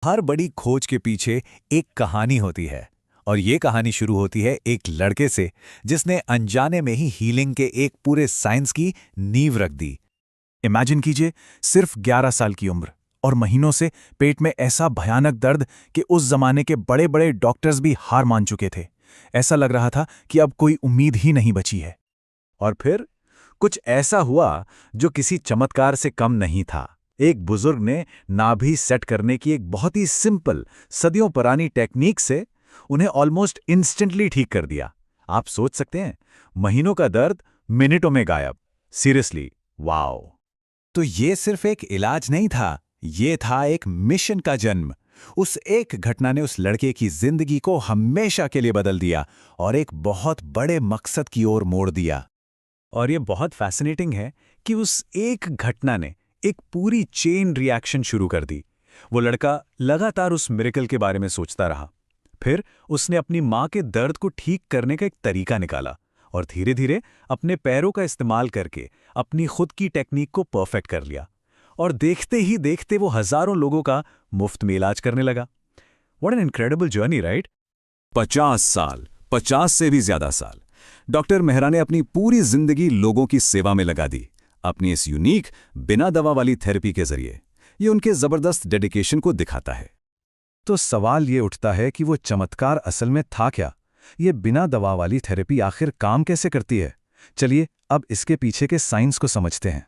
हर बड़ी खोज के पीछे एक कहानी होती है। और ये कहानी शुरू होती है एक लड़के से जिसने अनजाने में ही हीलिंग के एक पूरे साइंस की नींव रख दी। इमेजिन कीजिए, सिर्फ 11 साल की उम्र और महीनों से पेट में ऐसा भयानक दर्द कि उस जमाने के बड़े बड़े डॉक्टर्स भी हार मान चुके थे। ऐसा लग रहा था कि अब कोई उम्मीद ही नहीं बची है। और फिर कुछ ऐसा हुआ जो किसी चमत्कार से कम नहीं था। एक बुजुर्ग ने नाभि सेट करने की एक बहुत ही सिंपल, सदियों पुरानी टेक्निक से उन्हें ऑलमोस्ट इंस्टेंटली ठीक कर दिया। आप सोच सकते हैं, महीनों का दर्द मिनटों में गायब। Seriously, wow. तो ये सिर्फ एक इलाज नहीं था, ये था एक मिशन का जन्म। उस एक घटना ने उस लड़के की जिंदगी को हमेशा के लिए बदल दिया और एक बहुत बड़े मकसद की ओर मोड़ दिया। और ये बहुत फैसिनेटिंग है कि उस एक घटना ने एक पूरी चेन रिएक्शन शुरू कर दी। वो लड़का लगातार उस मिरेकल के बारे में सोचता रहा। फिर उसने अपनी माँ के दर्द को ठीक करने का एक तरीका निकाला और धीरे धीरे अपने पैरों का इस्तेमाल करके अपनी खुद की टेक्निक को परफेक्ट कर लिया। और देखते ही देखते वो हजारों लोगों का मुफ्त में इलाज करने लगा। What an incredible journey, right? 50 साल, 50 से भी ज्यादा साल डॉक्टर मेहरा ने अपनी पूरी जिंदगी लोगों की सेवा में लगा दी, अपनी इस यूनिक बिना दवा वाली थेरेपी के जरिए। ये उनके जबरदस्त डेडिकेशन को दिखाता है। तो सवाल ये उठता है कि वो चमत्कार असल में था क्या? ये बिना दवा वाली थेरेपी आखिर काम कैसे करती है? चलिए अब इसके पीछे के साइंस को समझते हैं।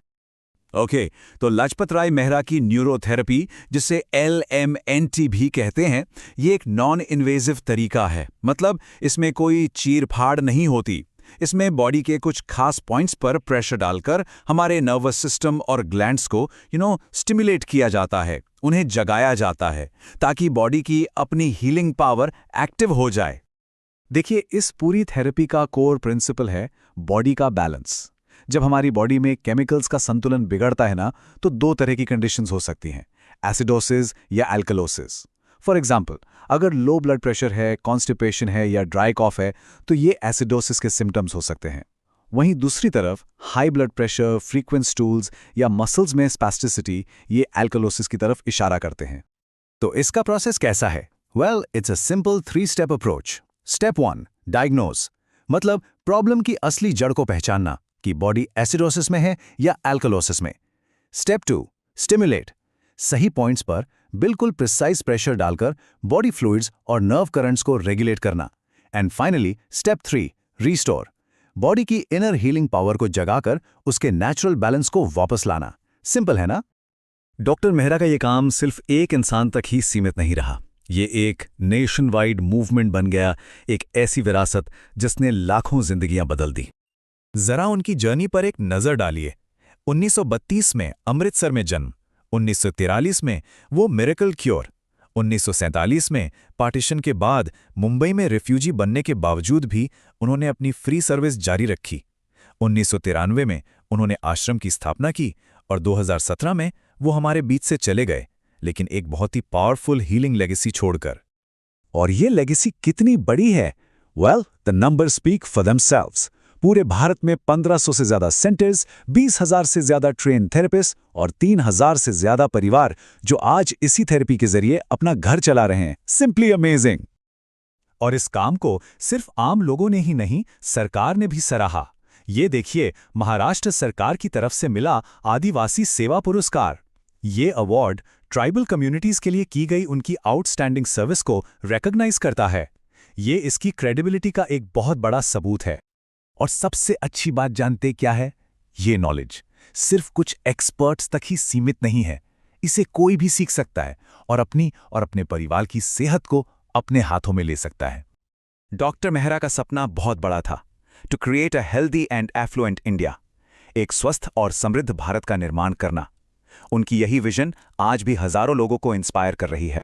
ओके, तो लाजपत राय मेहरा की न्यूरोथेरेपी, जिसे LMNT भी कहते हैं, ये एक नॉन इन्वेजिव तरीका है। मतलब इसमें कोई चीरफाड़ नहीं होती। इसमें बॉडी के कुछ खास पॉइंट्स पर प्रेशर डालकर हमारे नर्वस सिस्टम और ग्लैंड्स को स्टिमुलेट किया जाता है, उन्हें जगाया जाता है, ताकि बॉडी की अपनी हीलिंग पावर एक्टिव हो जाए। देखिए, इस पूरी थेरेपी का कोर प्रिंसिपल है बॉडी का बैलेंस। जब हमारी बॉडी में केमिकल्स का संतुलन बिगड़ता है ना, तो दो तरह की कंडीशंस हो सकती हैं, एसिडोसिस या एल्कलोसिस। फॉर एग्जाम्पल, अगर लो ब्लड प्रेशर है, कॉन्स्टिपेशन है या ड्राई कॉफ है, तो ये एसिडोसिस के सिम्टम्स हो सकते हैं। वहीं दूसरी तरफ high blood pressure, frequent stools या मसल्स में स्पैस्टिसिटी, ये एल्कलोसिस की तरफ इशारा करते हैं। तो इसका प्रोसेस कैसा है? Well, it's a simple three step approach. Step 1, diagnose, मतलब प्रॉब्लम की असली जड़ को पहचानना कि बॉडी एसिडोसिस में है या एल्कलोसिस में। स्टेप 2, स्टिमुलेट, सही पॉइंट्स पर बिल्कुल प्रिसाइज प्रेशर डालकर बॉडी फ्लूइड्स और नर्व करंट्स को रेगुलेट करना। And finally step 3, restore, body की इनर हीलिंग पावर को जगाकर उसके नेचुरल बैलेंस को वापस लाना। सिंपल है ना? डॉक्टर मेहरा का ये काम सिर्फ एक इंसान तक ही सीमित नहीं रहा। ये एक नेशन वाइड मूवमेंट बन गया, एक ऐसी विरासत जिसने लाखों जिंदगियां बदल दी। जरा उनकी जर्नी पर एक नजर डालिए। 1932 में अमृतसर में जन्म, 1943 में वो मिरेकल क्योर, 1947 में पार्टीशन के बाद मुंबई में रिफ्यूजी बनने के बावजूद भी उन्होंने अपनी फ्री सर्विस जारी रखी, 1993 में उन्होंने आश्रम की स्थापना की और 2017 में वो हमारे बीच से चले गए, लेकिन एक बहुत ही पावरफुल हीलिंग लेगेसी छोड़कर। और ये लेगेसी कितनी बड़ी है? Well, the numbers speak for themselves. पूरे भारत में 1500 से ज्यादा सेंटर्स, 20,000 से ज्यादा ट्रेन थेरेपिस्ट और 3,000 से ज्यादा परिवार जो आज इसी थेरेपी के जरिए अपना घर चला रहे हैं। Simply amazing. और इस काम को सिर्फ आम लोगों ने ही नहीं, सरकार ने भी सराहा। ये देखिए, महाराष्ट्र सरकार की तरफ से मिला आदिवासी सेवा पुरस्कार। ये अवार्ड ट्राइबल कम्युनिटीज के लिए की गई उनकी आउटस्टैंडिंग सर्विस को रिकॉग्नाइज करता है। ये इसकी क्रेडिबिलिटी का एक बहुत बड़ा सबूत है। और सबसे अच्छी बात जानते क्या है? ये नॉलेज सिर्फ कुछ एक्सपर्ट्स तक ही सीमित नहीं है। इसे कोई भी सीख सकता है और अपने परिवार की सेहत को अपने हाथों में ले सकता है। डॉक्टर मेहरा का सपना बहुत बड़ा था, to create a healthy and affluent India, एक स्वस्थ और समृद्ध भारत का निर्माण करना। उनकी यही विजन आज भी हजारों लोगों को इंस्पायर कर रही है।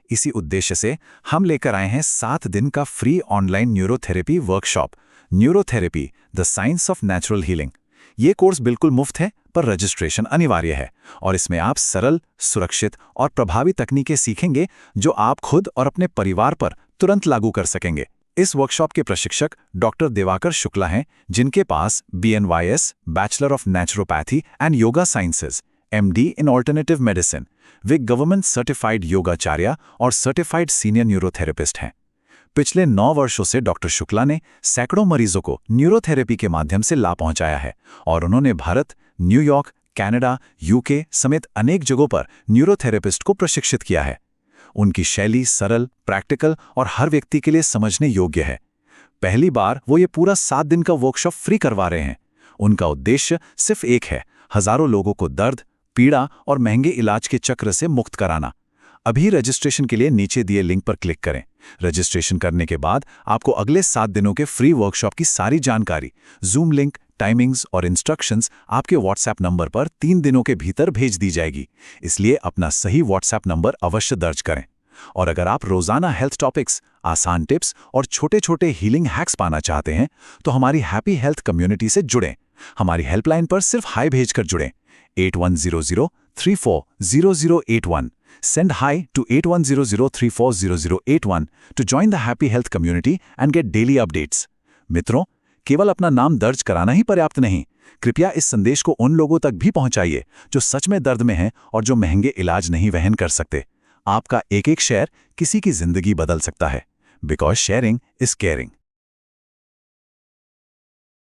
इसी उद्देश्य से हम लेकर आए हैं 7 दिन का free online neurotherapy workshop, neurotherapy the science of natural healing. ये कोर्स बिल्कुल मुफ्त है, पर रजिस्ट्रेशन अनिवार्य है और इसमें आप सरल, सुरक्षित और प्रभावी तकनीकें सीखेंगे जो आप खुद और अपने परिवार पर तुरंत लागू कर सकेंगे। इस वर्कशॉप के प्रशिक्षक डॉक्टर दिवाकर शुक्ला हैं, जिनके पास BNYS bachelor of naturopathy and yoga sciences MD in alternative medicine. वे गवर्नमेंट सर्टिफाइड योगाचार्य और सर्टिफाइड सीनियर न्यूरोथेरेपिस्ट हैं। पिछले 9 वर्षों से डॉक्टर शुक्ला ने सैकड़ों मरीजों को न्यूरोथेरेपी के माध्यम से लाभ पहुंचाया है और उन्होंने भारत, न्यूयॉर्क, कनाडा, यूके समेत अनेक जगहों पर न्यूरोथेरेपिस्ट को प्रशिक्षित किया है। उनकी शैली सरल, प्रैक्टिकल और हर व्यक्ति के लिए समझने योग्य है। पहली बार वो ये पूरा 7 दिन का वर्कशॉप फ्री करवा रहे हैं। उनका उद्देश्य सिर्फ एक है, हजारों लोगों को दर्द, पीड़ा और महंगे इलाज के चक्र से मुक्त कराना। अभी रजिस्ट्रेशन के लिए नीचे दिए लिंक पर क्लिक करें। रजिस्ट्रेशन करने के बाद आपको अगले 7 दिनों के फ्री वर्कशॉप की सारी जानकारी, जूम लिंक, टाइमिंग्स और इंस्ट्रक्शंस आपके व्हाट्सएप नंबर पर 3 दिनों के भीतर भेज दी जाएगी। इसलिए अपना सही व्हाट्सएप नंबर अवश्य दर्ज करें। और अगर आप रोजाना हेल्थ टॉपिक्स, आसान टिप्स और छोटे-छोटे हीलिंग हैक्स पाना चाहते हैं तो हमारी हैप्पी हेल्थ कम्युनिटी से जुड़ें। हमारी हेल्पलाइन पर सिर्फ हाई भेजकर जुड़ें। 8100340081। Send hi to 8100340081 to join the Happy Health community and get daily updates. मित्रों, केवल अपना नाम दर्ज कराना ही पर्याप्त नहीं। कृपया इस संदेश को उन लोगों तक भी पहुंचाइए जो सच में दर्द में हैं और जो महंगे इलाज नहीं वहन कर सकते। आपका एक-एक शेयर किसी की जिंदगी बदल सकता है। Because sharing is caring.